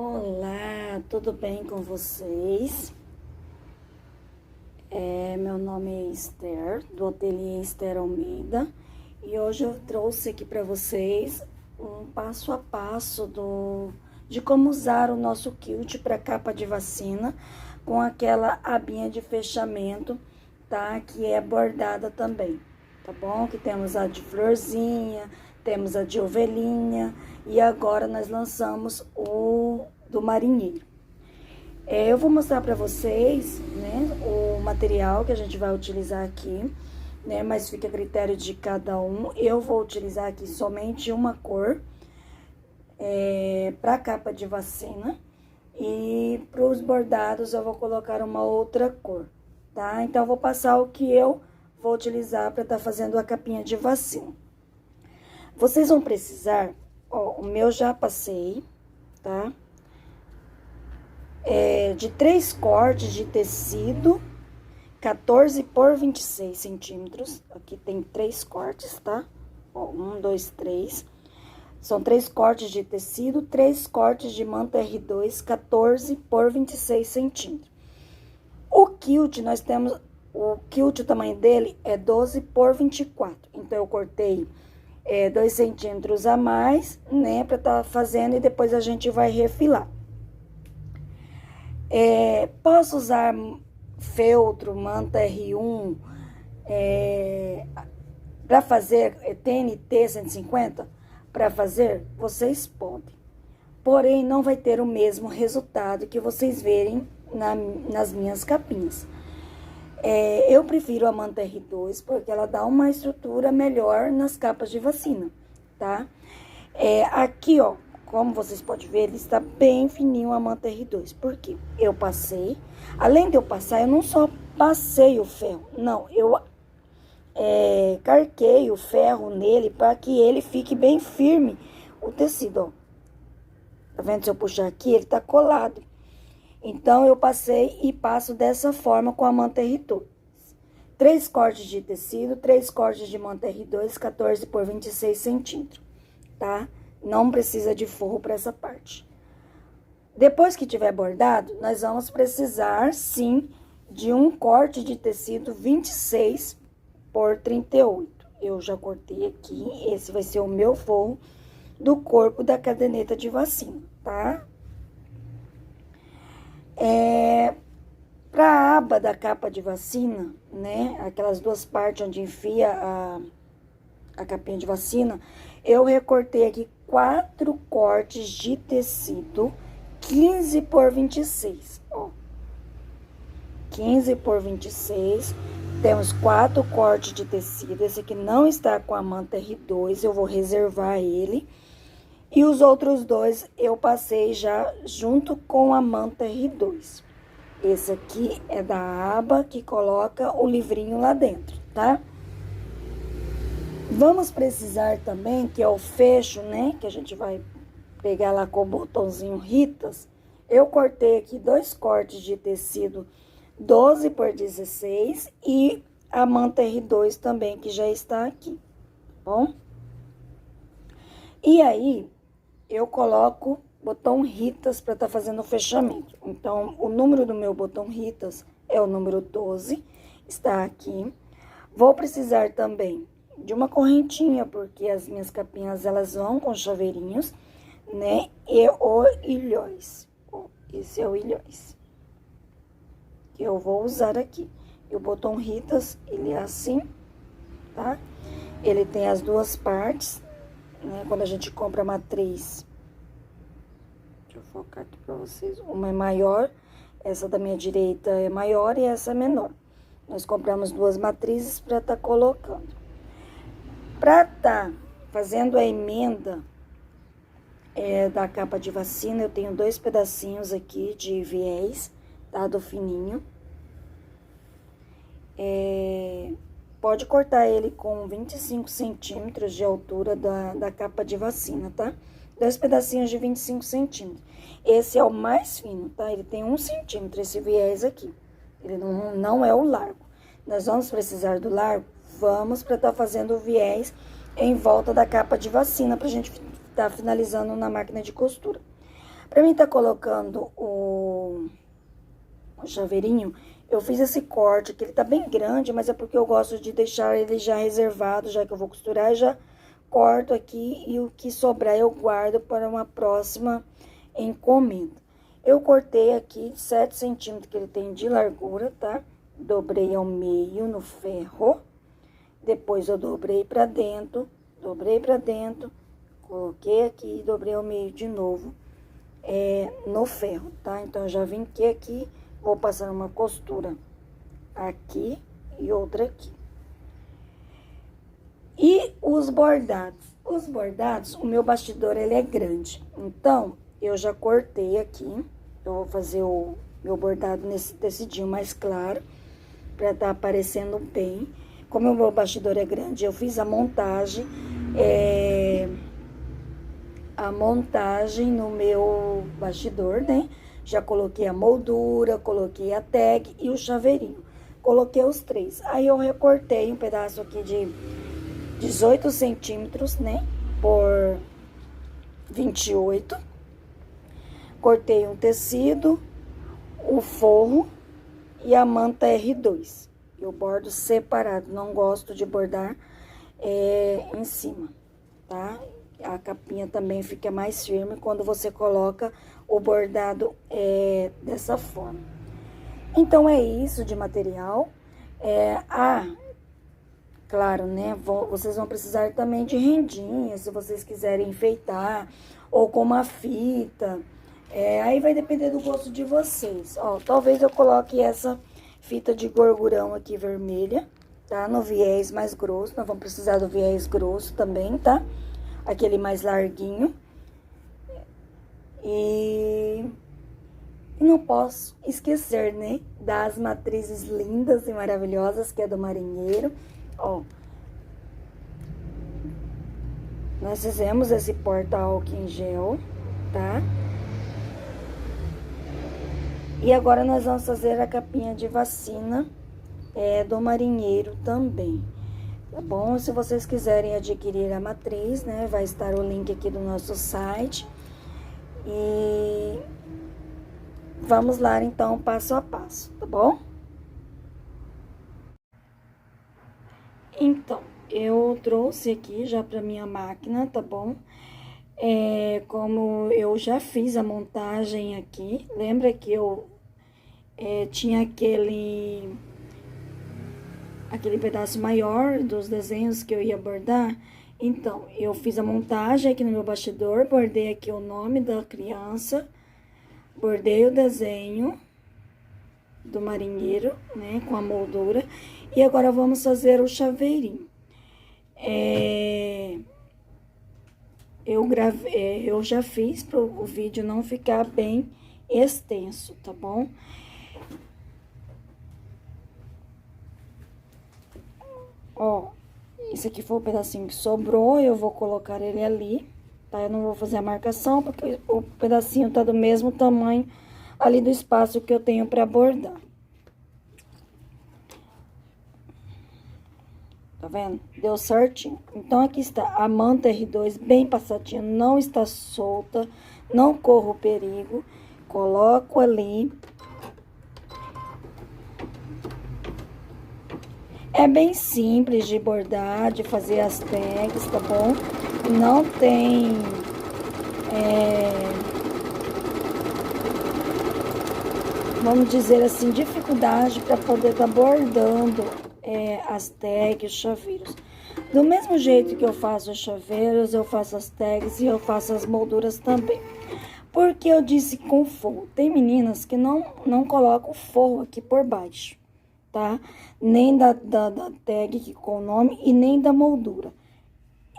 Olá, tudo bem com vocês? Meu nome é Esther, do Ateliê Esther Almeida, e hoje eu trouxe aqui para vocês um passo a passo de como usar o nosso quilt para capa de vacina com aquela abinha de fechamento, tá? Que é bordada também, tá bom? Que temos a de florzinha, temos a de ovelhinha e agora nós lançamos o do marinheiro. Eu vou mostrar para vocês, né, o material que a gente vai utilizar aqui, né, mas fica a critério de cada um. Eu vou utilizar aqui somente uma cor para capa de vacina e para os bordados eu vou colocar uma outra cor, tá? Então, eu vou passar o que eu vou utilizar para estar fazendo a capinha de vacina. Vocês vão precisar, ó, o meu já passei, tá? De 3 cortes de tecido, 14 por 26 centímetros. Aqui tem 3 cortes, tá? Ó, 1, 2, 3. São 3 cortes de tecido, 3 cortes de manta R2, 14 por 26 centímetros. O quilt, nós temos, o quilt, o tamanho dele é 12 por 24. Então, eu cortei 2 centímetros a mais, né, pra tá fazendo e depois a gente vai refilar. Posso usar feltro, manta R1, para fazer TNT 150? Para fazer, vocês podem. Porém, não vai ter o mesmo resultado que vocês verem nas minhas capinhas. Eu prefiro a manta R2 porque ela dá uma estrutura melhor nas capas de vacina, tá? Aqui, ó, como vocês podem ver, ele está bem fininho a manta R2. Por quê? Eu passei, além de eu passar, eu não só passei o ferro, não, eu carquei o ferro nele para que ele fique bem firme, o tecido, ó. Tá vendo? Se eu puxar aqui, ele tá colado. Então, eu passei e passo dessa forma com a manta R2. 3 cortes de tecido, 3 cortes de manta R2, 14 por 26 centímetros, tá? Não precisa de forro para essa parte. Depois que tiver bordado, nós vamos precisar, sim, de um corte de tecido 26 por 38. Eu já cortei aqui, esse vai ser o meu forro do corpo da caderneta de vacina, tá? Para a aba da capa de vacina, né, aquelas duas partes onde enfia a capinha de vacina, eu recortei aqui 4 cortes de tecido, 15 por 26, ó. 15 por 26, temos 4 cortes de tecido, esse aqui não está com a manta R2, eu vou reservar ele. E os outros 2 eu passei já junto com a manta R2. Esse aqui é da aba que coloca o livrinho lá dentro, tá? Vamos precisar também, que é o fecho, né? Que a gente vai pegar lá com o botãozinho Ritas. Eu cortei aqui 2 cortes de tecido 12 por 16 e a manta R2 também, que já está aqui, tá bom? E aí, eu coloco botão Ritas para estar fazendo o fechamento. Então, o número do meu botão Ritas é o número 12, está aqui. Vou precisar também de uma correntinha, porque as minhas capinhas, elas vão com chaveirinhos, né? E o ilhóis. Esse é o ilhóis que eu vou usar aqui. E o botão Ritas, ele é assim, tá? Ele tem as duas partes, né? Quando a gente compra a matriz, deixa eu focar aqui pra vocês, uma é maior, essa da minha direita é maior e essa é menor. Nós compramos 2 matrizes para estar colocando. Para estar fazendo a emenda da capa de vacina, eu tenho 2 pedacinhos aqui de viés, tá? Do fininho. Pode cortar ele com 25 centímetros de altura da capa de vacina, tá? 2 pedacinhos de 25 centímetros. Esse é o mais fino, tá? Ele tem 1 centímetro, esse viés aqui. Ele não é o largo. Nós vamos precisar do largo? Vamos, para estar fazendo o viés em volta da capa de vacina, pra gente estar finalizando na máquina de costura. Pra mim tá colocando o chaveirinho, eu fiz esse corte, que ele tá bem grande, mas é porque eu gosto de deixar ele já reservado, já que eu vou costurar, já corto aqui e o que sobrar eu guardo para uma próxima encomenda. Eu cortei aqui 7 centímetros que ele tem de largura, tá? Dobrei ao meio no ferro, depois eu dobrei pra dentro, coloquei aqui e dobrei ao meio de novo no ferro, tá? Então, eu já vinquei aqui, vou passar uma costura aqui e outra aqui. E os bordados? Os bordados, o meu bastidor, ele é grande. Então, eu já cortei aqui. Eu vou fazer o meu bordado nesse tecidinho mais claro, pra tá aparecendo bem. Como o meu bastidor é grande, eu fiz a montagem no meu bastidor, né? Já coloquei a moldura, coloquei a tag e o chaveirinho. Coloquei os 3. Aí, eu recortei um pedaço aqui de 18 centímetros, né? Por 28. Cortei um tecido, o forro e a manta R2. Eu bordo separado, não gosto de bordar em cima, tá? A capinha também fica mais firme quando você coloca o bordado dessa forma. Então, é isso de material. Claro, né? Vocês vão precisar também de rendinha, se vocês quiserem enfeitar, ou com uma fita. Aí vai depender do gosto de vocês. Ó, talvez eu coloque essa fita de gorgurão aqui vermelha, tá? No viés mais grosso, nós vamos precisar do viés grosso também, tá? Aquele mais larguinho. E não posso esquecer, né? Das matrizes lindas e maravilhosas, que é do marinheiro. Ó, nós fizemos esse porta-álcool em gel, tá? E agora nós vamos fazer a capinha de vacina do marinheiro também, tá bom? Se vocês quiserem adquirir a matriz, né, vai estar o link aqui do nosso site. E vamos lá, então, passo a passo, tá bom? Então, eu trouxe aqui já pra minha máquina, tá bom? Como eu já fiz a montagem aqui, lembra que eu tinha aquele pedaço maior dos desenhos que eu ia bordar? Então, eu fiz a montagem aqui no meu bastidor, bordei aqui o nome da criança, bordei o desenho do marinheiro, né, com a moldura, e agora vamos fazer o chaveirinho. Eu já fiz para o vídeo não ficar bem extenso, tá bom? Ó, esse aqui foi o pedacinho que sobrou, eu vou colocar ele ali, tá? Eu não vou fazer a marcação, porque o pedacinho tá do mesmo tamanho ali do espaço que eu tenho para bordar. Tá vendo? Deu certinho. Então, aqui está a manta R2 bem passadinha, não está solta, não corro perigo. Coloco ali. É bem simples de bordar, de fazer as tags, tá bom? Não tem... vamos dizer assim, dificuldade para poder estar bordando as tags, os chaveiros. Do mesmo jeito que eu faço os chaveiros, eu faço as tags e eu faço as molduras também. Porque eu disse com forro. Tem meninas que não colocam forro aqui por baixo, tá? Nem da tag aqui com o nome e nem da moldura.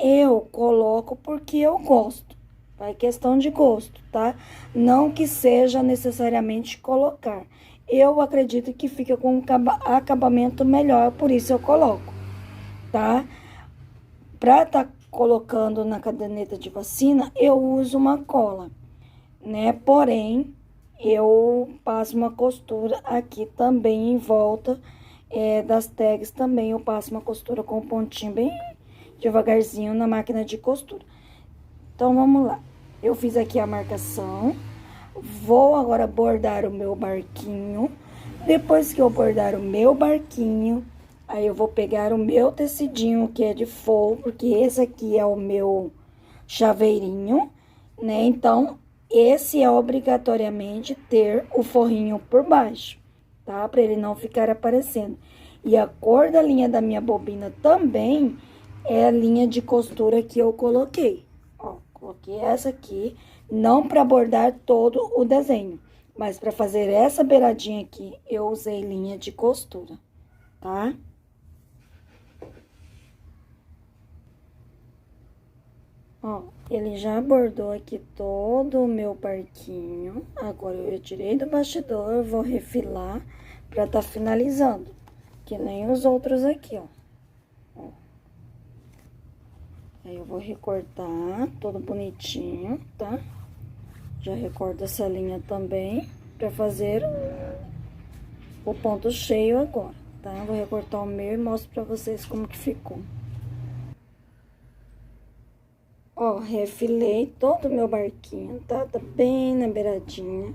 Eu coloco porque eu gosto. É questão de gosto, tá? Não que seja necessariamente colocar. Eu acredito que fica com um acabamento melhor, por isso eu coloco, tá? Pra tá colocando na caderneta de vacina, eu uso uma cola, né? Porém, eu passo uma costura aqui também em volta das tags também. Eu passo uma costura com um pontinho bem devagarzinho na máquina de costura. Então, vamos lá. Eu fiz aqui a marcação, vou agora bordar o meu barquinho. Depois que eu bordar o meu barquinho, aí eu vou pegar o meu tecidinho, que é de forro, porque esse aqui é o meu chaveirinho, né? Então, esse é obrigatoriamente ter o forrinho por baixo, tá? Pra ele não ficar aparecendo. E a cor da linha da minha bobina também é a linha de costura que eu coloquei. Ó, coloquei essa aqui, não para bordar todo o desenho, mas para fazer essa beiradinha aqui, eu usei linha de costura, tá? Ó, ele já bordou aqui todo o meu barquinho. Agora, eu tirei do bastidor, vou refilar pra tá finalizando. Que nem os outros aqui, ó. Aí, eu vou recortar todo bonitinho, tá? Já recorto essa linha também pra fazer o ponto cheio agora, tá? Vou recortar o meu e mostro pra vocês como que ficou. Ó, refilei todo o meu barquinho, tá? Tá bem na beiradinha.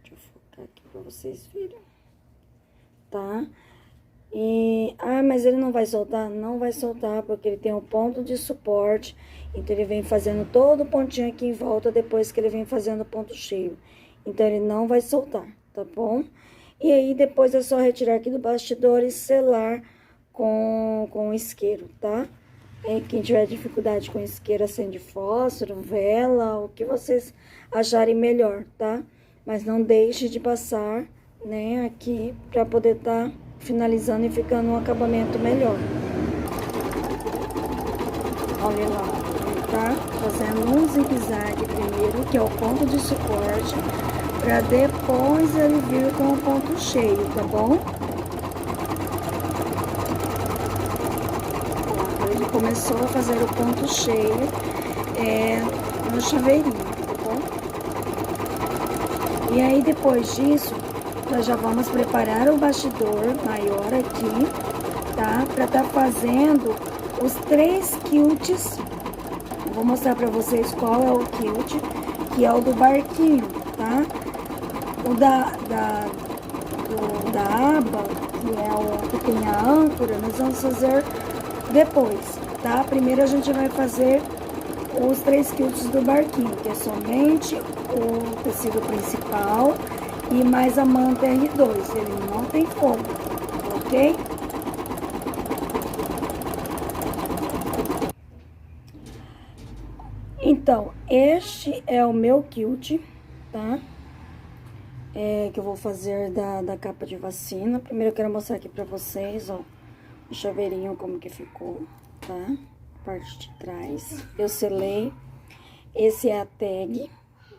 Deixa eu focar aqui pra vocês verem. Tá? Mas ele não vai soltar? Não vai soltar, porque ele tem um ponto de suporte. Então, ele vem fazendo todo o pontinho aqui em volta, depois que ele vem fazendo o ponto cheio. Então, ele não vai soltar, tá bom? E aí, depois é só retirar aqui do bastidor e selar com isqueiro, tá? E quem tiver dificuldade com isqueiro, acende fósforo, vela, o que vocês acharem melhor, tá? Mas não deixe de passar, né, aqui pra poder tá finalizando e ficando um acabamento melhor. Olha lá, ele tá fazendo um zigue-zague primeiro, que é o ponto de suporte, pra depois ele vir com o ponto cheio, tá bom? Começou a fazer o ponto cheio no chaveirinho, tá bom? E aí, depois disso, nós já vamos preparar o bastidor maior aqui, tá? Pra tá fazendo os 3 quilts. Eu vou mostrar pra vocês qual é o quilt, que é o do barquinho, tá? O da aba, que é o que tem a âncora, nós vamos fazer depois, tá? Primeiro a gente vai fazer os 3 quilts do barquinho, que é somente o tecido principal e mais a manta R2, ele não tem fogo, ok? Então, este é o meu quilt, tá? Que eu vou fazer da capa de vacina. Primeiro eu quero mostrar aqui pra vocês, ó, o chaveirinho como que ficou, tá? Parte de trás. Eu selei. Esse é a tag,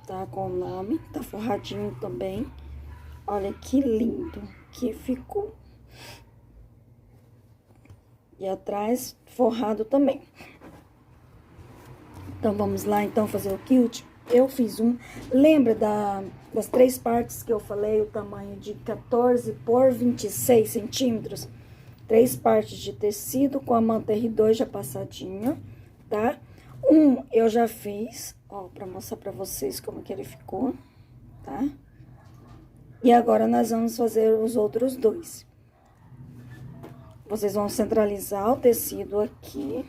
tá? Com o nome. Tá forradinho também. Olha que lindo que ficou. E atrás, forrado também. Então, vamos lá, então, fazer o quilt. Eu fiz lembra das 3 partes que eu falei, o tamanho de 14 por 26 centímetros? 3 partes de tecido com a manta R2 já passadinha, tá? Eu já fiz, ó, pra mostrar pra vocês como que ele ficou, tá? E agora, nós vamos fazer os outros 2. Vocês vão centralizar o tecido aqui.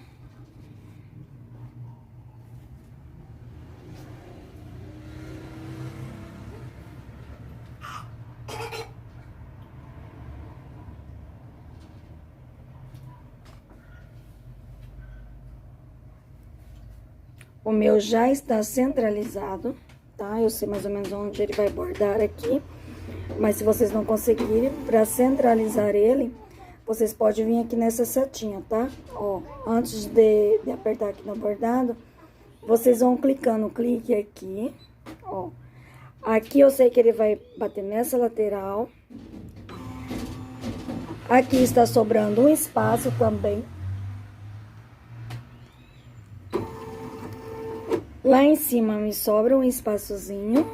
O meu já está centralizado, tá? Eu sei mais ou menos onde ele vai bordar aqui. Mas se vocês não conseguirem, para centralizar ele, vocês podem vir aqui nessa setinha, tá? Ó, antes de apertar aqui no bordado, vocês vão clicando, clique aqui, ó. Aqui eu sei que ele vai bater nessa lateral. Aqui está sobrando um espaço também. Lá em cima me sobra um espaçozinho.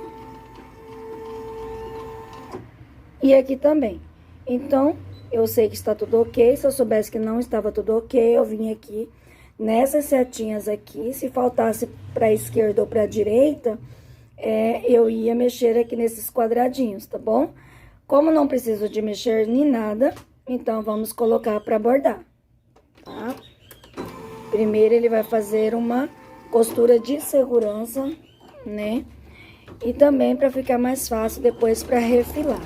E aqui também. Então, eu sei que está tudo ok. Se eu soubesse que não estava tudo ok, eu vim aqui nessas setinhas aqui. Se faltasse pra esquerda ou pra direita, eu ia mexer aqui nesses quadradinhos, tá bom? Como não preciso de mexer nem nada, então vamos colocar pra bordar, tá? Primeiro ele vai fazer uma costura de segurança, né? E também pra ficar mais fácil depois pra refilar.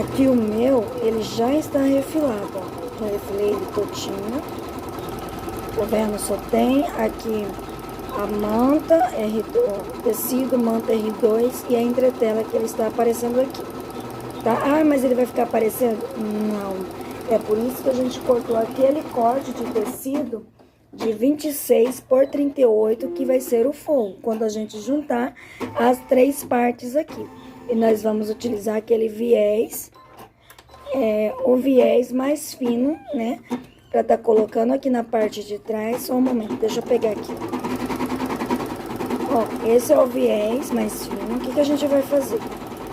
Aqui o meu, ele já está refilado, ó. Já refilei ele todinho. Tá vendo? Só tem aqui a manta R2, tecido manta R2 e a entretela que ele está aparecendo aqui, tá? Ah, mas ele vai ficar aparecendo? Não. É por isso que a gente cortou aquele corte de tecido de 26 por 38, que vai ser o forro, quando a gente juntar as 3 partes aqui. E nós vamos utilizar aquele viés, o viés mais fino, né? Pra tá colocando aqui na parte de trás. Só um momento, deixa eu pegar aqui. Ó, esse é o viés mais fino. O que que a gente vai fazer?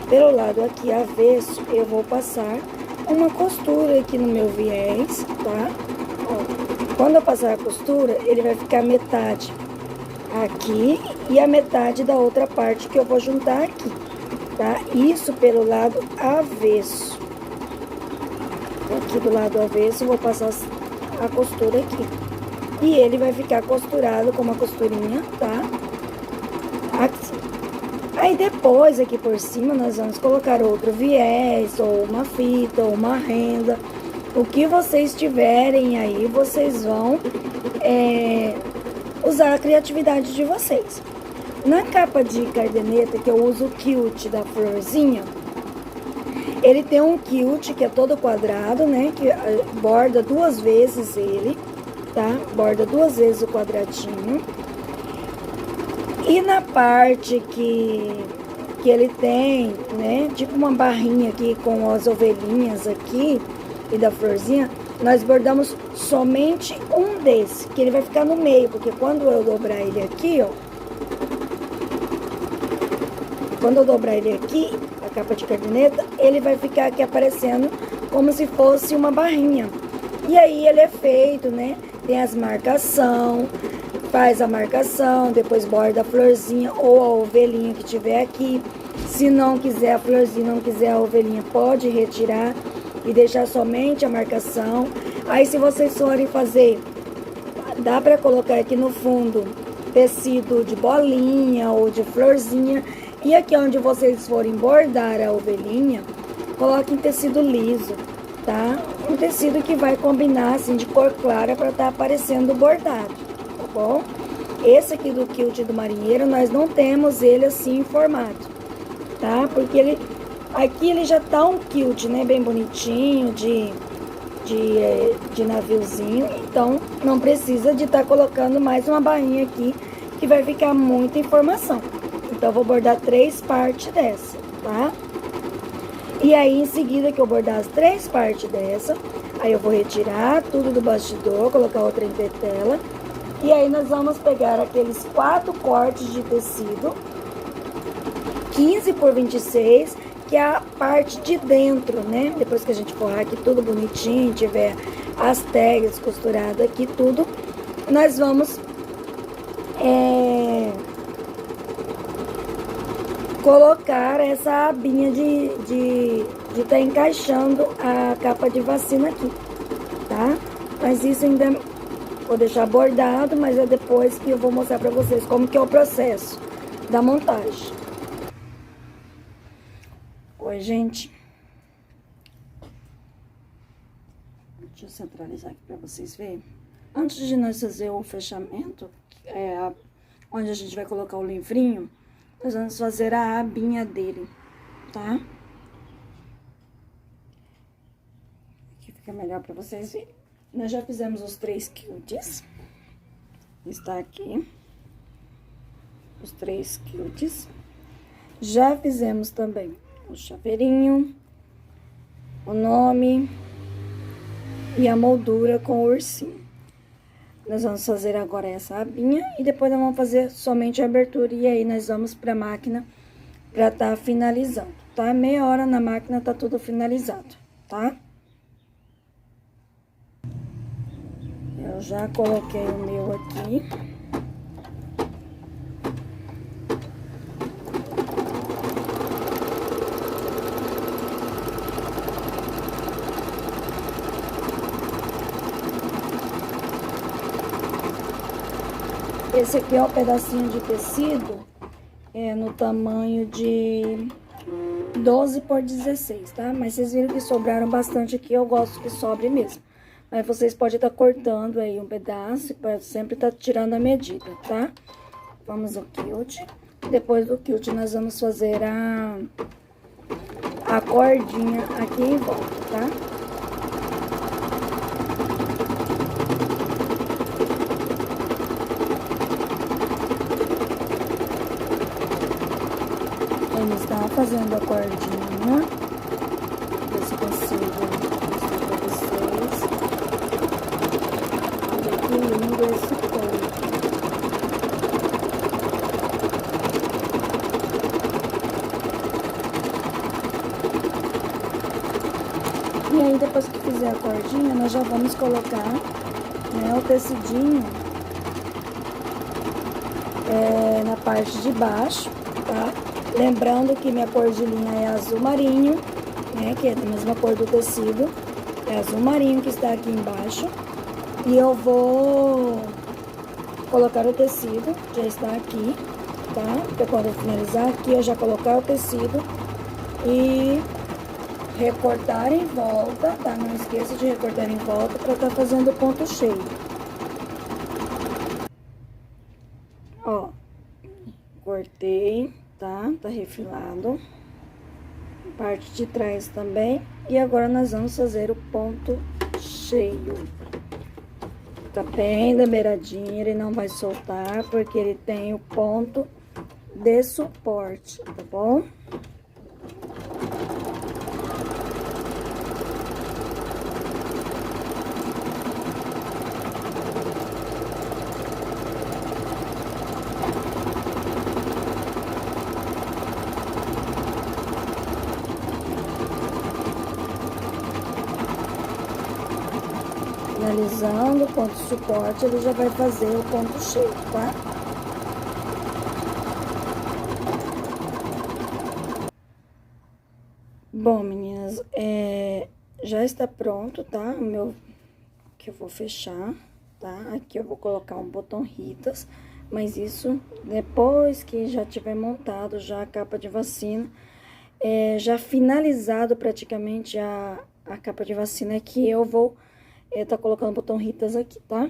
Pelo lado aqui avesso, eu vou passar uma costura aqui no meu viés, tá? Ó, quando eu passar a costura, ele vai ficar metade aqui e a metade da outra parte que eu vou juntar aqui, tá? Isso pelo lado avesso. Aqui do lado avesso, eu vou passar a costura aqui. E ele vai ficar costurado com uma costurinha, tá? Aqui. Aí depois, aqui por cima, nós vamos colocar outro viés, ou uma fita, ou uma renda. O que vocês tiverem aí, vocês vão usar a criatividade de vocês. Na capa de cardeneta, que eu uso o quilt da florzinha, ele tem um quilt que é todo quadrado, né? Que borda 2 vezes ele, tá? Borda 2 vezes o quadradinho. E na parte que ele tem, né? Tipo uma barrinha aqui com as ovelhinhas aqui e da florzinha, nós bordamos somente um desse, que ele vai ficar no meio, porque quando eu dobrar ele aqui, ó. Quando eu dobrar ele aqui, a capa de cardeneta, ele vai ficar aqui aparecendo como se fosse uma barrinha. E aí ele é feito, né? Tem as marcação, faz a marcação, depois borda a florzinha ou a ovelhinha que tiver aqui. Se não quiser a florzinha, não quiser a ovelhinha, pode retirar e deixar somente a marcação. Aí se vocês forem fazer, dá pra colocar aqui no fundo tecido de bolinha ou de florzinha. E aqui onde vocês forem bordar a ovelhinha, coloquem tecido liso, tá? Um tecido que vai combinar assim de cor clara para estar aparecendo bordado, tá bom? Esse aqui do quilt do marinheiro, nós não temos ele assim em formato, tá? Porque aqui ele já tá um quilt, né? Bem bonitinho, de naviozinho. Então, não precisa de estar colocando mais uma barrinha aqui, que vai ficar muita informação. Então, eu vou bordar 3 partes dessa, tá? E aí, em seguida que eu bordar as 3 partes dessa, aí eu vou retirar tudo do bastidor, colocar outra entretela. E aí, nós vamos pegar aqueles 4 cortes de tecido, 15 por 26, que é a parte de dentro, né? Depois que a gente forrar aqui tudo bonitinho, tiver as tags costuradas aqui, tudo, nós vamos colocar essa abinha de tá encaixando a capa de vacina aqui, tá? Mas isso ainda vou deixar bordado, mas é depois que eu vou mostrar pra vocês como que é o processo da montagem. Oi, gente. Deixa eu centralizar aqui pra vocês verem. Antes de nós fazer o fechamento, onde a gente vai colocar o livrinho, nós vamos fazer a abinha dele, tá? Aqui fica melhor pra vocês verem. Nós já fizemos os 3 quilts. Está aqui. Os 3 quilts. Já fizemos também o chaveirinho, o nome e a moldura com o ursinho. Nós vamos fazer agora essa abinha e depois nós vamos fazer somente a abertura. E aí nós vamos para a máquina pra tá finalizando, tá? Meia hora na máquina tá tudo finalizado, tá? Eu já coloquei o meu aqui. Esse aqui é o pedacinho de tecido, no tamanho de 12 por 16, tá? Mas vocês viram que sobraram bastante aqui, eu gosto que sobre mesmo. Mas vocês podem estar cortando aí um pedaço, para sempre estar tirando a medida, tá? Vamos ao quilt. Depois do quilt, nós vamos fazer a cordinha aqui em volta, tá? Eles estão fazendo a cordinha. Ver se consigo mostrar pra vocês. Olha que lindo esse corpo. E aí, depois que fizer a cordinha, nós já vamos colocar, né, o tecidinho na parte de baixo, tá? Lembrando que minha cor de linha é azul marinho, né? Que é da mesma cor do tecido. É azul marinho que está aqui embaixo. E eu vou colocar o tecido, já está aqui, tá? Porque quando eu finalizar aqui, eu já colocar o tecido e recortar em volta, tá? Não esqueça de recortar em volta para estar fazendo o ponto cheio. Ó, cortei. Tá refilado. Parte de trás também. E agora nós vamos fazer o ponto cheio. Tá bem da beiradinha, ele não vai soltar, porque ele tem o ponto de suporte, tá bom? Finalizando o ponto de suporte, ele já vai fazer o ponto cheio, tá? Bom, meninas, já está pronto, tá? O meu, que eu vou fechar, tá? Aqui eu vou colocar um botão Ritas, mas isso depois que já tiver montado já a capa de vacina, já finalizado praticamente a capa de vacina aqui, eu vou tá colocando o botão Ritas aqui, tá?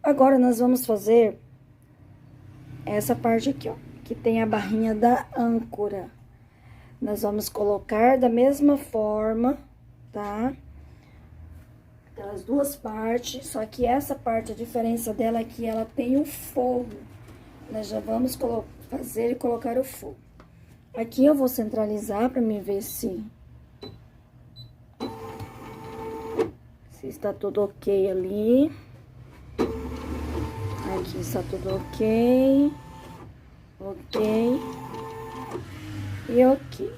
Agora, nós vamos fazer essa parte aqui, ó, que tem a barrinha da âncora. Nós vamos colocar da mesma forma, tá? As duas partes, só que essa parte, a diferença dela é que ela tem o fogo. Nós já vamos fazer e colocar o fogo. Aqui eu vou centralizar pra me ver se está tudo ok ali. Aqui está tudo ok. Ok. E ok.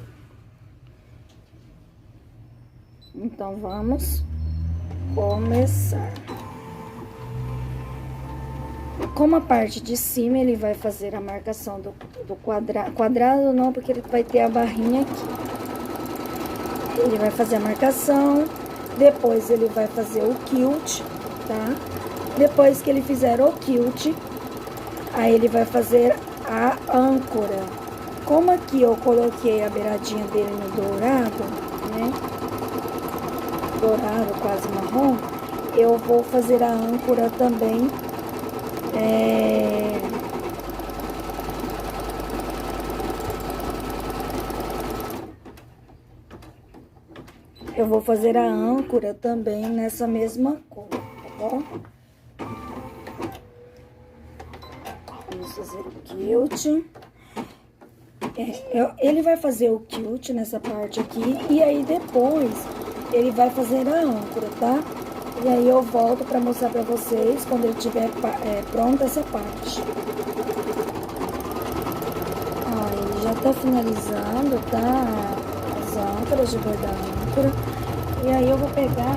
Então, vamos começar. Como a parte de cima, ele vai fazer a marcação do quadrado. Quadrado não, porque ele vai ter a barrinha aqui. Ele vai fazer a marcação. Depois, ele vai fazer o quilt, tá? Depois que ele fizer o quilt, aí ele vai fazer a âncora. Como aqui eu coloquei a beiradinha dele no dourado, né? Dourado, quase marrom, eu vou fazer a âncora também. Eu vou fazer a âncora também nessa mesma cor, tá bom? Vamos fazer o quilt. Ele vai fazer o quilt nessa parte aqui, e aí depois ele vai fazer a âncora, tá? E aí eu volto pra mostrar pra vocês quando ele tiver pronta essa parte. Ó, ele já tá finalizando, tá? As âncoras de bordar âncora. E aí eu vou pegar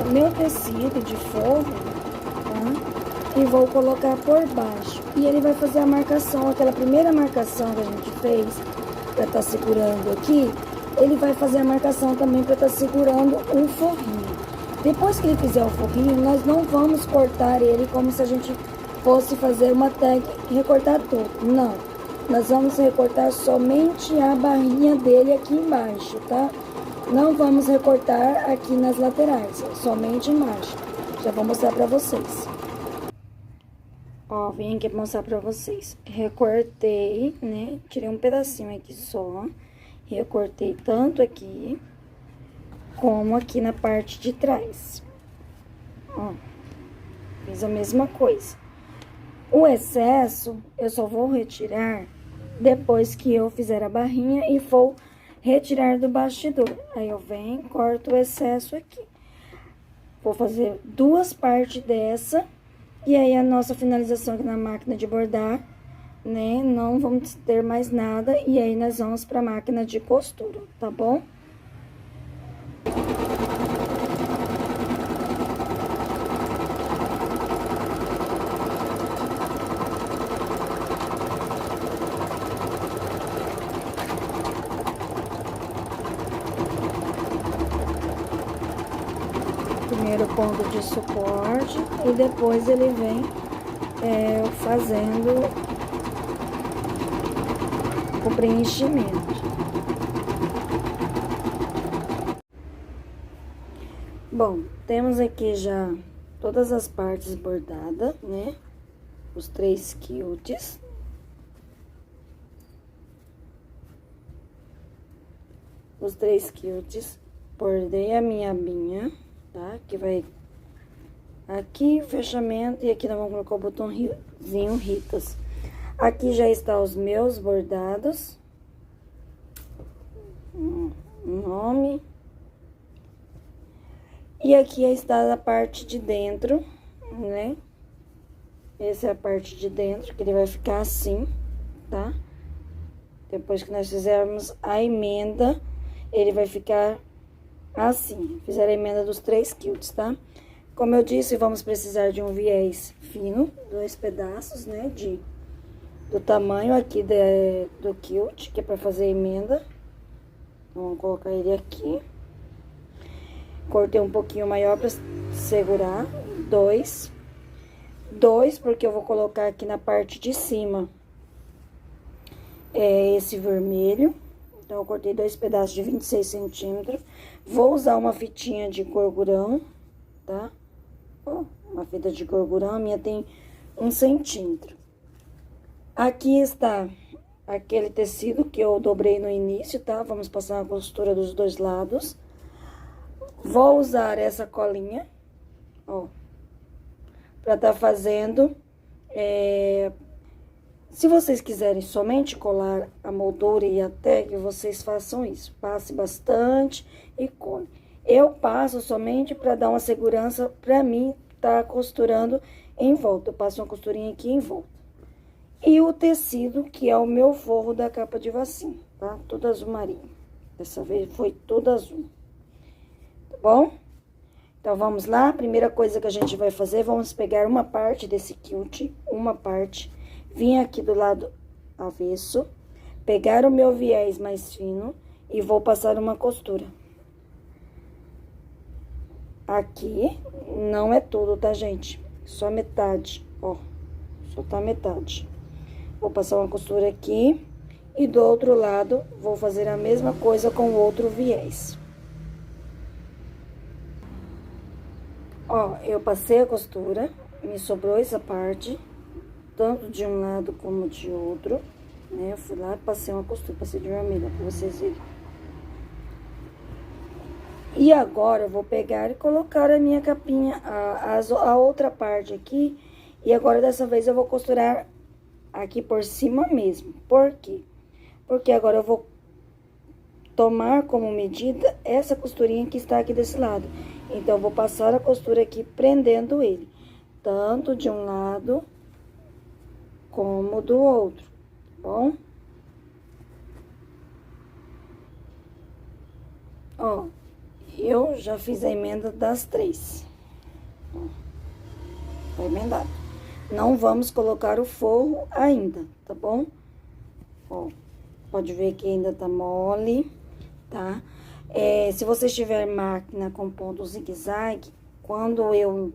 o meu tecido de forro, tá? E vou colocar por baixo. E ele vai fazer a marcação, aquela primeira marcação que a gente fez pra estar segurando aqui, ele vai fazer a marcação também pra estar segurando o forrinho. Depois que ele fizer o forrinho, nós não vamos cortar ele como se a gente fosse fazer uma tag e recortar tudo. Não, nós vamos recortar somente a barrinha dele aqui embaixo, tá? Não vamos recortar aqui nas laterais, somente embaixo. Já vou mostrar pra vocês. Ó, vim aqui mostrar pra vocês. Recortei, né? Tirei um pedacinho aqui só. Recortei tanto aqui como aqui na parte de trás. Ó, fiz a mesma coisa. O excesso eu só vou retirar depois que eu fizer a barrinha e for retirar do bastidor. Aí eu venho, corto o excesso aqui. Vou fazer duas partes dessa. E aí a nossa finalização aqui na máquina de bordar, né? Não vamos ter mais nada. E aí nós vamos pra máquina de costura, tá bom? Primeiro ponto de suporte e depois ele vem fazendo o preenchimento. Bom, temos aqui já todas as partes bordadas, né? Os 3 quilts. Os 3 quilts, bordei a minha abinha, tá? Que vai aqui o fechamento e aqui nós vamos colocar o botãozinho Ritas. Aqui já está os meus bordados. Nome. E aqui está a parte de dentro, né? Essa é a parte de dentro, que ele vai ficar assim, tá? Depois que nós fizermos a emenda, ele vai ficar assim. Fizer a emenda dos 3 quilts, tá? Como eu disse, vamos precisar de um viés fino, 2 pedaços, né? Do tamanho aqui do quilt, que é pra fazer a emenda. Vamos colocar ele aqui. Cortei um pouquinho maior pra segurar. 2, porque eu vou colocar aqui na parte de cima esse vermelho. Então, eu cortei 2 pedaços de 26 centímetros. Vou usar uma fitinha de gorgurão, tá? Ó, uma fita de gorgurão, a minha tem 1 centímetro. Aqui está aquele tecido que eu dobrei no início, tá? Vamos passar uma costura dos 2 lados. Vou usar essa colinha, ó, pra tá fazendo. Se vocês quiserem somente colar a moldura e a tag, vocês façam isso. Passe bastante e cole. Eu passo somente para dar uma segurança para mim tá costurando em volta. Eu passo uma costurinha aqui em volta. E o tecido, que é o meu forro da capa de vassinho, tá? Tudo azul marinho. Dessa vez foi tudo azul. Tá bom? Então, vamos lá. A primeira coisa que a gente vai fazer, vamos pegar uma parte desse quilt, uma parte, vir aqui do lado avesso, pegar o meu viés mais fino e vou passar uma costura. Aqui, não é tudo, tá, gente? Só metade, ó. Só tá metade. Vou passar uma costura aqui e do outro lado vou fazer a mesma coisa com o outro viés. Ó, eu passei a costura, me sobrou essa parte, tanto de um lado como de outro, né? Eu fui lá e passei uma costura, passei de vermelho, pra vocês verem. E agora eu vou pegar e colocar a minha capinha, a outra parte aqui, e agora dessa vez eu vou costurar aqui por cima mesmo. Por quê? Porque agora eu vou tomar como medida essa costurinha que está aqui desse lado. Então, eu vou passar a costura aqui prendendo ele, tanto de um lado como do outro, tá bom? Ó, eu já fiz a emenda das 3. Ó, tá emendado. Não vamos colocar o forro ainda, tá bom? Ó, pode ver que ainda tá mole, tá? Se você tiver máquina com ponto zigue-zague, quando eu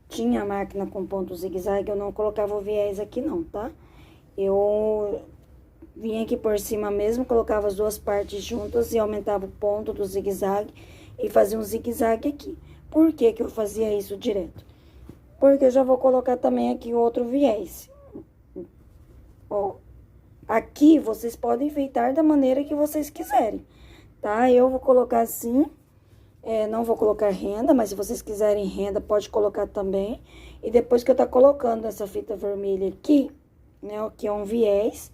tinha máquina com ponto zigue-zague, eu não colocava o viés aqui não, tá? Eu vinha aqui por cima mesmo, colocava as duas partes juntas e aumentava o ponto do zigue-zague e fazia um zigue-zague aqui. Por que que eu fazia isso direto? Porque eu já vou colocar também aqui outro viés. Ó, aqui vocês podem enfeitar da maneira que vocês quiserem, tá? Eu vou colocar assim, não vou colocar renda, mas se vocês quiserem renda, pode colocar também. E depois que eu tá colocando essa fita vermelha aqui, né, que é um viés,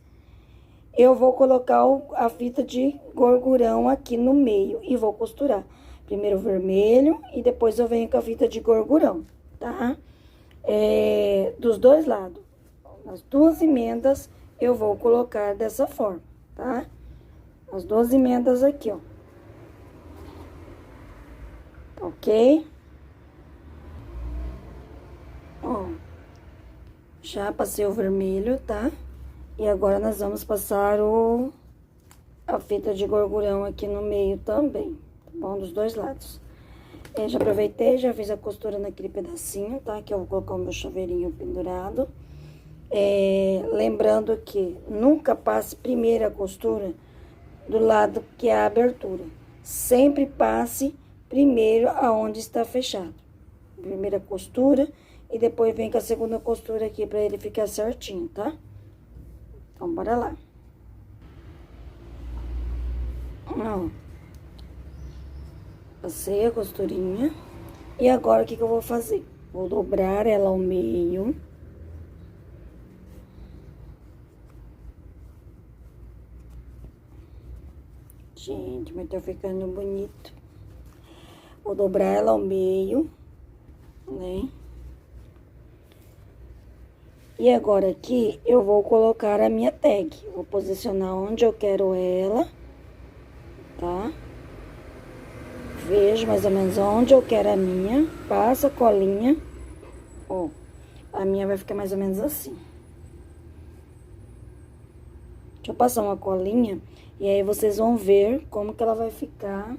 eu vou colocar a fita de gorgurão aqui no meio e vou costurar. Primeiro o vermelho e depois eu venho com a fita de gorgurão, tá? Dos dois lados. As duas emendas eu vou colocar dessa forma, tá? As duas emendas aqui, ó. Ok? Ó, já passei o vermelho, tá? E agora nós vamos passar a fita de gorgurão aqui no meio também, tá bom? Dos dois lados. Já aproveitei, já fiz a costura naquele pedacinho, tá? Que eu vou colocar o meu chaveirinho pendurado. Lembrando que nunca passe primeiro a costura do lado que é a abertura. Sempre passe primeiro aonde está fechado. Primeira costura e depois vem com a segunda costura aqui pra ele ficar certinho, tá? Então, bora lá. Ó, passei a costurinha. E agora, o que que eu vou fazer? Vou dobrar ela ao meio. Gente, mas tá ficando bonito. Vou dobrar ela ao meio, né? E agora aqui, eu vou colocar a minha tag. Vou posicionar onde eu quero ela, tá? Vejo mais ou menos onde eu quero a minha. Passa a colinha. Ó, a minha vai ficar mais ou menos assim. Deixa eu passar uma colinha e aí vocês vão ver como que ela vai ficar.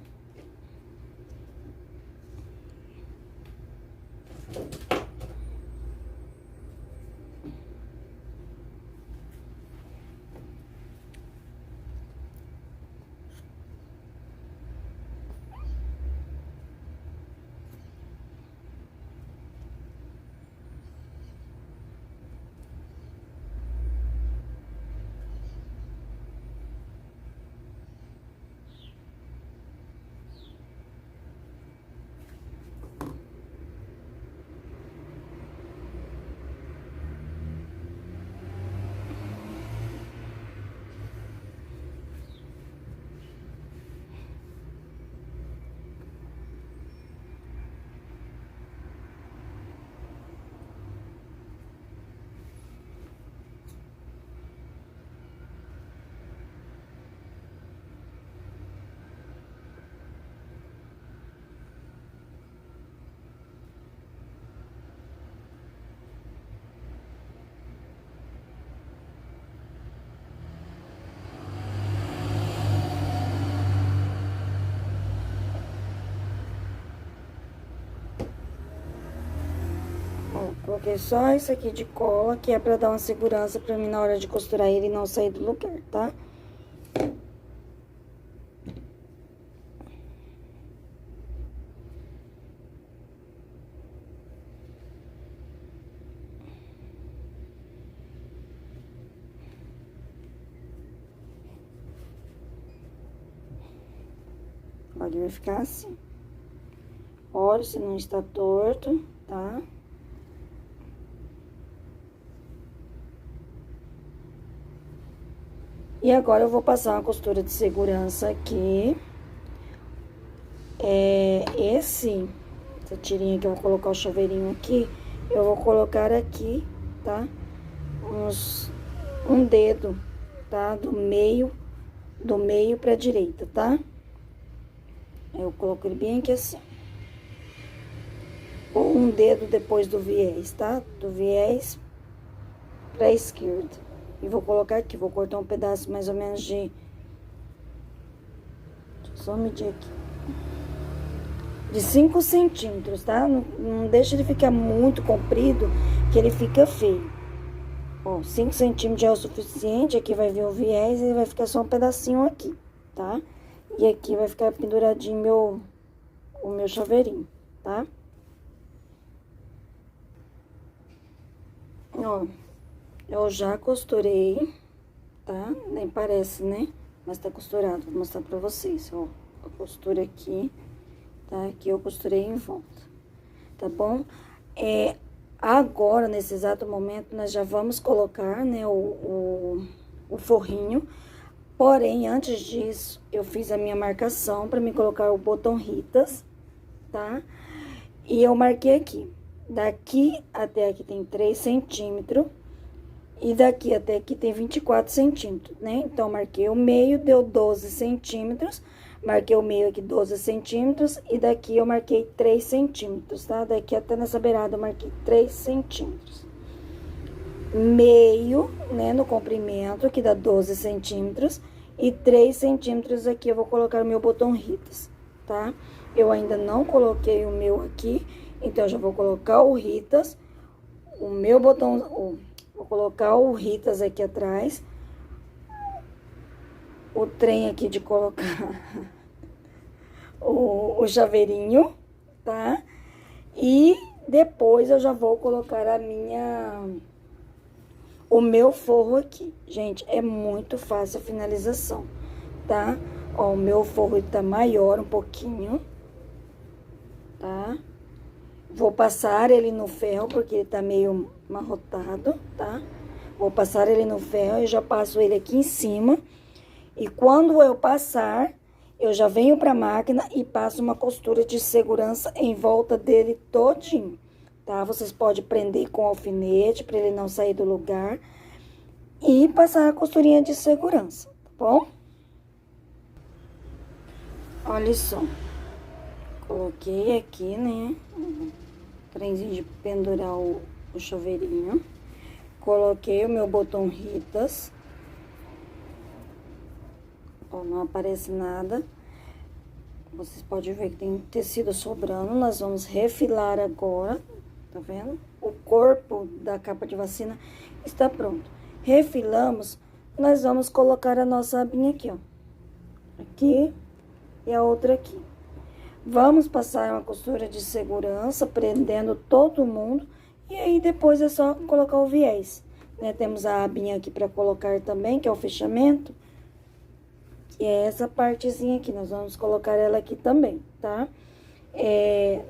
Coloquei só isso aqui de cola, que é pra dar uma segurança pra mim na hora de costurar ele não sair do lugar, tá? Olha, vai ficar assim. Olha se não está torto, tá? E agora eu vou passar uma costura de segurança aqui. Essa tirinha que eu vou colocar o chaveirinho aqui, eu vou colocar aqui, tá? um dedo, tá? Do meio pra direita, tá? Eu coloco ele bem aqui assim. Ou um dedo depois do viés, tá? Do viés pra esquerda. E vou colocar aqui, vou cortar um pedaço mais ou menos de... Deixa eu só medir aqui. De 5 centímetros, tá? Não deixa ele ficar muito comprido, que ele fica feio. Ó, 5 centímetros já é o suficiente. Aqui vai vir o viés e vai ficar só um pedacinho aqui, tá? E aqui vai ficar penduradinho o meu chaveirinho, tá? Ó, eu já costurei, tá? Nem parece, né? Mas tá costurado. Vou mostrar pra vocês, ó. A costura aqui, tá? Aqui eu costurei em volta, tá bom? Agora, nesse exato momento, nós já vamos colocar, né, o forrinho. Porém, antes disso, eu fiz a minha marcação para me colocar o botão Ritas, tá? E eu marquei aqui. Daqui até aqui tem 3 centímetros. E daqui até aqui tem 24 centímetros, né? Então, marquei o meio, deu 12 centímetros. Marquei o meio aqui 12 centímetros. E daqui eu marquei 3 centímetros, tá? Daqui até nessa beirada eu marquei 3 centímetros. Meio, né, no comprimento, que dá 12 centímetros. E 3 centímetros aqui eu vou colocar o meu botão Ritas, tá? Eu ainda não coloquei o meu aqui, então eu já vou colocar o Ritas, o meu botão, vou colocar o Ritas aqui atrás, o trem aqui de colocar o chaveirinho, tá? E depois eu já vou colocar o meu forro aqui. Gente, é muito fácil a finalização, tá? Ó, o meu forro tá maior um pouquinho, tá? Vou passar ele no ferro, porque ele tá meio amarrotado, tá? Vou passar ele no ferro e já passo ele aqui em cima. E quando eu passar, eu já venho pra máquina e passo uma costura de segurança em volta dele todinho, tá? Vocês podem prender com alfinete para ele não sair do lugar e passar a costurinha de segurança, tá bom? Olha só, coloquei aqui, né, trenzinho de pendurar o chaveirinho, coloquei o meu botão Ritas, ó, não aparece nada. Vocês podem ver que tem tecido sobrando. Nós vamos refilar agora, tá vendo? O corpo da capa de vacina está pronto. Refilamos, nós vamos colocar a nossa abinha aqui, ó. Aqui e a outra aqui. Vamos passar uma costura de segurança, prendendo todo mundo. E aí, depois é só colocar o viés, né? Temos a abinha aqui para colocar também, que é o fechamento. Que é essa partezinha aqui, nós vamos colocar ela aqui também, tá?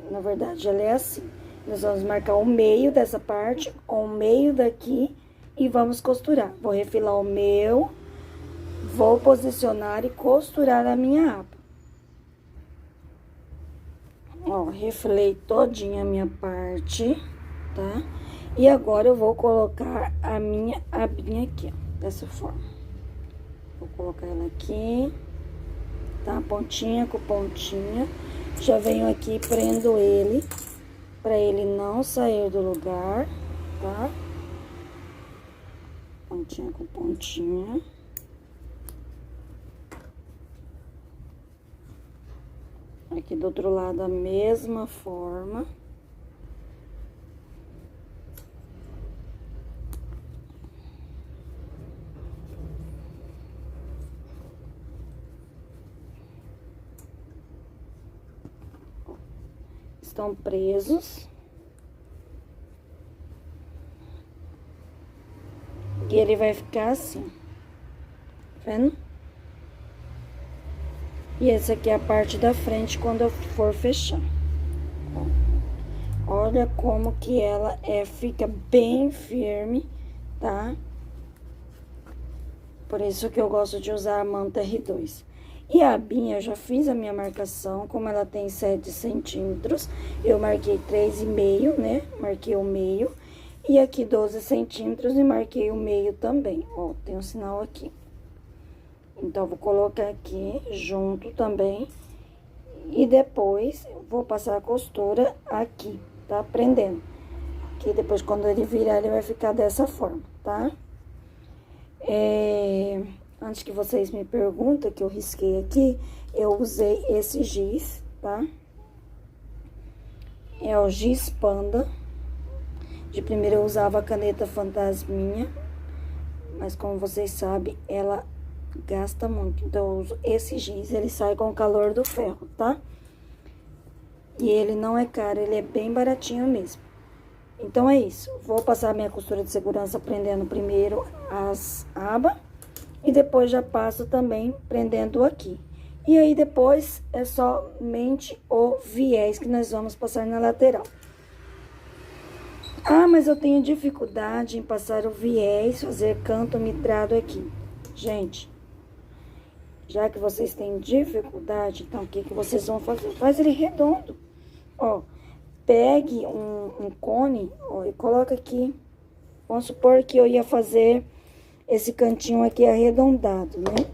Na verdade, ela é assim. Nós vamos marcar o meio dessa parte, o meio daqui e vamos costurar. Vou refilar o meu, vou posicionar e costurar a minha aba. Ó, refilei todinha a minha parte, tá? E agora eu vou colocar a minha abinha aqui, ó, dessa forma. Vou colocar ela aqui, tá? Pontinha com pontinha. Já venho aqui e prendo ele, pra ele não sair do lugar, tá? Pontinha com pontinha. Aqui do outro lado a mesma forma. Estão presos. E ele vai ficar assim, tá vendo? E essa aqui é a parte da frente quando eu for fechar. Olha como que ela fica bem firme, tá? Por isso que eu gosto de usar a manta R2. E a abinha, eu já fiz a minha marcação, como ela tem 7 centímetros, eu marquei 3,5, né? Marquei o meio. E aqui 12 centímetros e marquei o meio também, ó, tem um sinal aqui. Então, vou colocar aqui junto também. E depois, vou passar a costura aqui, tá? Prendendo. Que depois, quando ele virar, ele vai ficar dessa forma, tá? Antes que vocês me perguntem, que eu risquei aqui, eu usei esse giz, tá? É o giz Panda. De primeiro eu usava a caneta Fantasminha, mas como vocês sabem, ela gasta muito. Então, eu uso esse giz, ele sai com o calor do ferro, tá? E ele não é caro, ele é bem baratinho mesmo. Então, é isso. Vou passar minha costura de segurança prendendo primeiro as abas. E depois já passo também prendendo aqui. E aí, depois, é somente o viés que nós vamos passar na lateral. Ah, mas eu tenho dificuldade em passar o viés, fazer canto mitrado aqui. Gente, já que vocês têm dificuldade, então o que que vocês vão fazer? Faz ele redondo. Ó, pegue um cone, ó, e coloca aqui. Vamos supor que eu ia fazer esse cantinho aqui arredondado, né?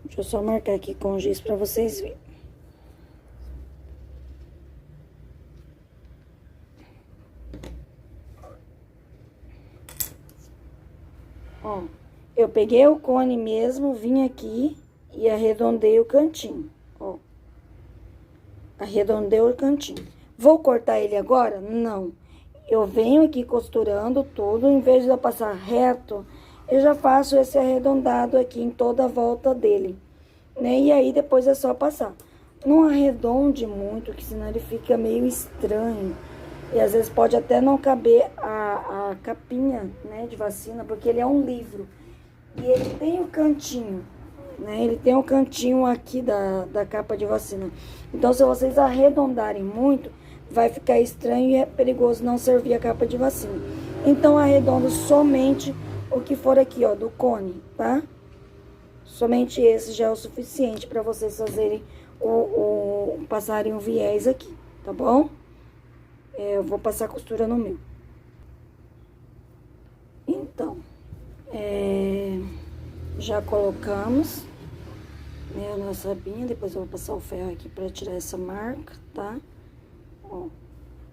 Deixa eu só marcar aqui com giz pra vocês verem. Ó, eu peguei o cone mesmo, vim aqui e arredondei o cantinho, ó. Arredondei o cantinho. Vou cortar ele agora? Não. Eu venho aqui costurando tudo, em vez de eu passar reto, eu já faço esse arredondado aqui em toda a volta dele, né? E aí, depois é só passar. Não arredonde muito, que senão ele fica meio estranho. E às vezes pode até não caber a capinha, né, de vacina, porque ele é um livro. E ele tem o cantinho, né? Ele tem o cantinho aqui da capa de vacina. Então, se vocês arredondarem muito, vai ficar estranho e é perigoso não servir a capa de vacina. Então, arredondo somente o que for aqui, ó, do cone, tá? Somente esse já é o suficiente para vocês fazerem passarem o viés aqui, tá bom? Eu vou passar costura no meu. Então, já colocamos, né, a nossa abinha. Depois eu vou passar o ferro aqui pra tirar essa marca, tá? Ó,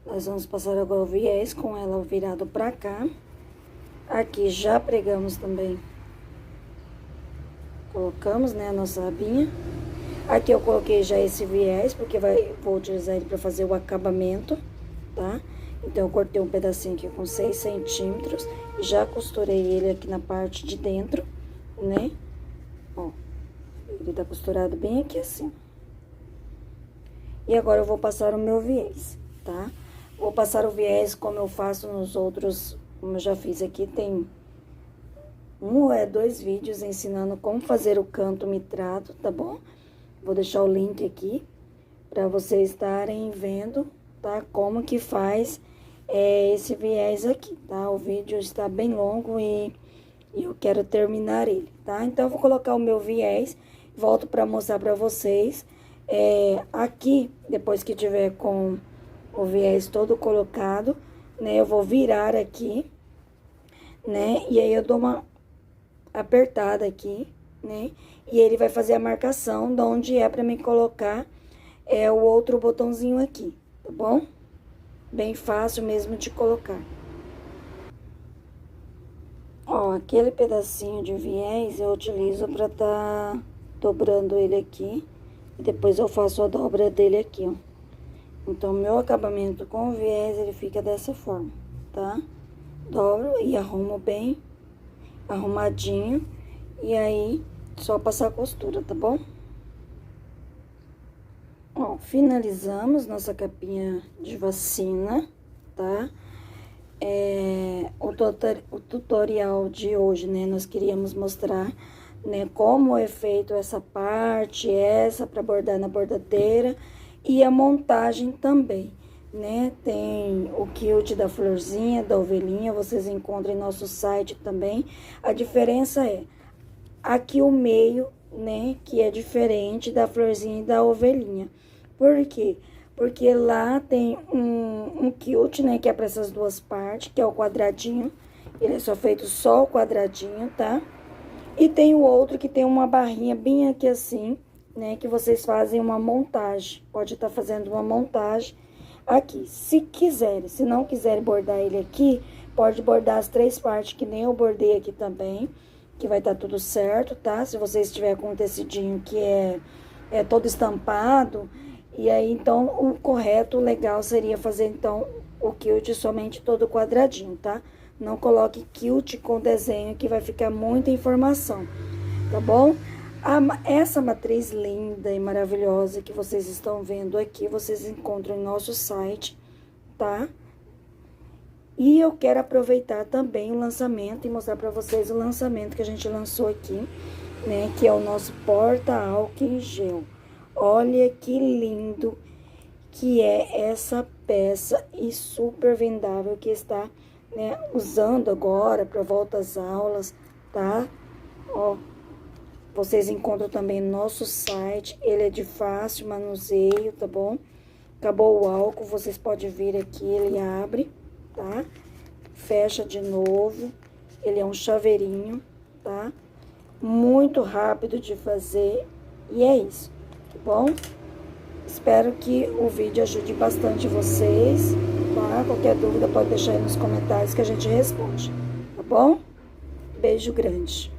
nós vamos passar agora o viés com ela virado pra cá. Aqui já pregamos também. Colocamos, né, a nossa abinha. Aqui eu coloquei já esse viés, porque vou utilizar ele pra fazer o acabamento, tá? Então, eu cortei um pedacinho aqui com 6 centímetros. Já costurei ele aqui na parte de dentro, né? Ó, ele tá costurado bem aqui assim. E agora eu vou passar o meu viés, tá? Vou passar o viés como eu faço nos outros, como eu já fiz aqui. Tem 2 vídeos ensinando como fazer o canto mitrado, tá bom? Vou deixar o link aqui pra vocês estarem vendo, tá? Como que faz esse viés aqui, tá? O vídeo está bem longo e eu quero terminar ele, tá? Então, eu vou colocar o meu viés, volto pra mostrar pra vocês. Aqui, depois que tiver com o viés todo colocado, né? Eu vou virar aqui, né? E aí, eu dou uma apertada aqui, né? E ele vai fazer a marcação de onde é pra mim colocar o outro botãozinho aqui, tá bom? Bem fácil mesmo de colocar. Ó, aquele pedacinho de viés eu utilizo pra tá dobrando ele aqui. E depois eu faço a dobra dele aqui, ó. Então, meu acabamento com o viés, ele fica dessa forma, tá? Dobro e arrumo bem arrumadinho. E aí, só passar a costura, tá bom? Ó, finalizamos nossa capinha de vacina, tá? O tutorial de hoje, né? Nós queríamos mostrar, né, como é feito essa parte, para bordar na bordadeira. E a montagem também, né? Tem o quilt da florzinha, da ovelhinha, vocês encontram em nosso site também. A diferença é aqui o meio, né, que é diferente da florzinha e da ovelhinha. Por quê? porque lá tem um quilt, né, que é para essas duas partes, que é o quadradinho. Ele é só feito só o quadradinho, tá? E tem o outro que tem uma barrinha bem aqui assim, né, que vocês fazem uma montagem. Pode estar fazendo uma montagem aqui, se quiserem. Se não quiserem bordar ele aqui, pode bordar as três partes, que nem eu bordei aqui também, que vai estar tudo certo, tá? Se vocês tiverem com um tecidinho que é todo estampado, e aí, então, o correto, o legal seria fazer, então, o quilt somente todo quadradinho, tá? Não coloque quilt com desenho, que vai ficar muita informação, tá bom? Essa matriz linda e maravilhosa que vocês estão vendo aqui, vocês encontram em nosso site, tá? E eu quero aproveitar também o lançamento e mostrar pra vocês o lançamento que a gente lançou aqui, né? Que é o nosso porta-álcool em gel. Olha que lindo que é essa peça e super vendável que está, né, usando agora para volta às aulas, tá? Ó, vocês encontram também no nosso site, ele é de fácil manuseio, tá bom? Acabou o álcool, vocês podem vir aqui, ele abre, tá? Fecha de novo, ele é um chaveirinho, tá? Muito rápido de fazer e é isso, tá bom? Espero que o vídeo ajude bastante vocês, tá? Qualquer dúvida pode deixar aí nos comentários que a gente responde, tá bom? Beijo grande.